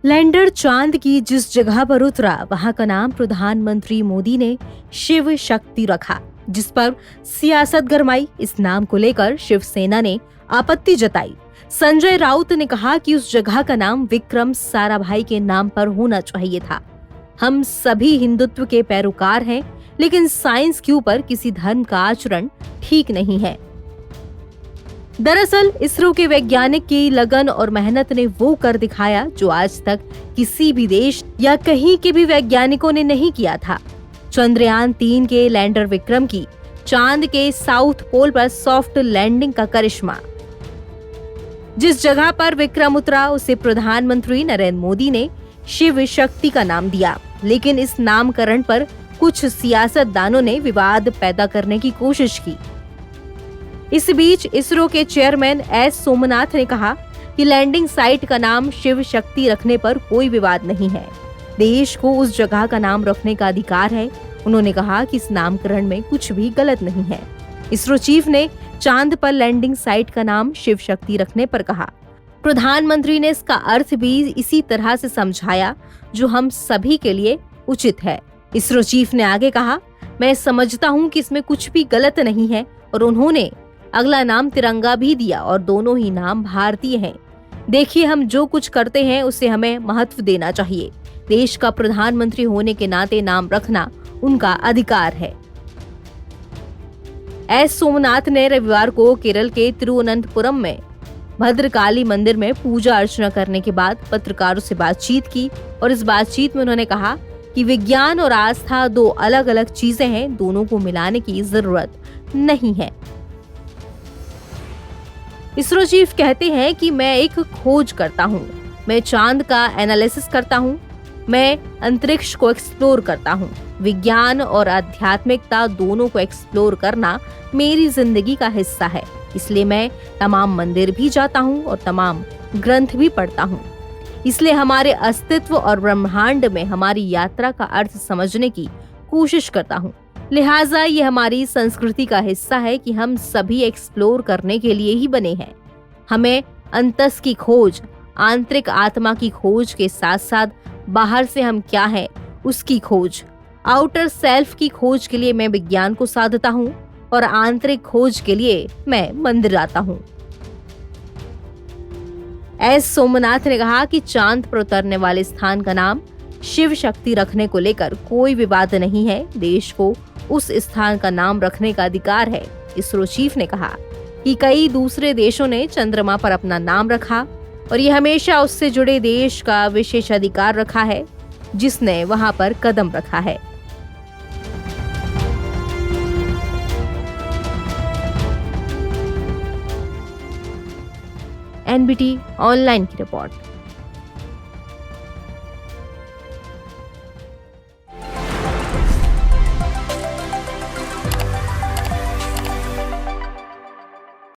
Lander चांद की जिस जगह पर उतरा वहां का नाम प्रधानमंत्री मोदी ने शिव शक्ति रखा, जिस पर सियासत गरमाई। इस नाम को लेकर शिवसेना ने आपत्ति जताई। संजय राउत ने कहा कि उस जगह का नाम विक्रम साराभाई के नाम पर होना चाहिए था। हम सभी हिंदुत्व के पैरोकार हैं, लेकिन साइंस के ऊपर किसी धर्म का आचरण ठीक नहीं है। दरअसल इसरो के वैज्ञानिक की लगन और मेहनत ने वो कर दिखाया जो आज तक किसी भी देश या कहीं के भी वैज्ञानिकों ने नहीं किया था। चंद्रयान 3 के लैंडर विक्रम की चांद के साउथ पोल पर सॉफ्ट लैंडिंग का करिश्मा। जिस जगह पर विक्रम उतरा उसे प्रधानमंत्री नरेंद्र मोदी ने शिव शक्ति का नाम दिया, लेकिन इस नामकरण पर कुछ सियासतदानों ने विवाद पैदा करने की कोशिश की। इस बीच इसरो के चेयरमैन एस सोमनाथ ने कहा कि लैंडिंग साइट का नाम शिव शक्ति रखने पर कोई विवाद नहीं है। देश को उस जगह का नाम रखने का अधिकार है। उन्होंने कहा कि इस नामकरण में कुछ भी गलत नहीं है। इसरो चीफ ने चांद पर लैंडिंग साइट का नाम शिव शक्ति रखने पर कहा। प्रधानमंत्री ने इसका अर्थ भी इसी तरह से समझाया जो हम सभी के लिए उचित है। इसरो चीफ ने आगे कहा, मैं समझता हूं कि इसमें कुछ भी गलत नहीं है, और उन्होंने अगला नाम तिरंगा भी दिया और दोनों ही नाम भारतीय हैं। देखिए, हम जो कुछ करते हैं उसे हमें महत्व देना चाहिए। देश का प्रधानमंत्री होने के नाते नाम रखना उनका अधिकार है। एस सोमनाथ ने रविवार को केरल के तिरुवनंतपुरम में भद्रकाली मंदिर में पूजा अर्चना करने के बाद पत्रकारों से बातचीत की, और इस बातचीत में उन्होंने कहा कि विज्ञान और आस्था दो अलग अलग चीजें हैं, दोनों को मिलाने की जरूरत नहीं है। इसरो चीफ कहते हैं कि मैं एक खोज करता हूँ, मैं चांद का एनालिसिस करता हूँ, मैं अंतरिक्ष को एक्सप्लोर करता हूँ। विज्ञान और आध्यात्मिकता दोनों को एक्सप्लोर करना मेरी जिंदगी का हिस्सा है, इसलिए मैं तमाम मंदिर भी जाता हूँ और तमाम ग्रंथ भी पढ़ता हूँ। इसलिए हमारे अस्तित्व और ब्रह्मांड में हमारी यात्रा का अर्थ समझने की कोशिश करता हूँ। लिहाजा ये हमारी संस्कृति का हिस्सा है कि हम सभी एक्सप्लोर करने के लिए ही बने हैं। हमें अंतस की खोज, आंतरिक आत्मा की खोज के साथ साथ बाहर से हम क्या हैं उसकी खोज, आउटर सेल्फ की खोज के लिए मैं विज्ञान को साधता हूँ, और आंतरिक खोज के लिए मैं मंदिर आता हूँ। एस सोमनाथ ने कहा कि चांद पर उतरने वाले स्थान का नाम शिव शक्ति रखने को लेकर कोई विवाद नहीं है। देश को उस स्थान का नाम रखने का अधिकार है। इसरो चीफ ने कहा कि कई दूसरे देशों ने चंद्रमा पर अपना नाम रखा, और ये हमेशा उससे जुड़े देश का विशेष अधिकार रखा है जिसने वहां पर कदम रखा है। एनबीटी ऑनलाइन की रिपोर्ट।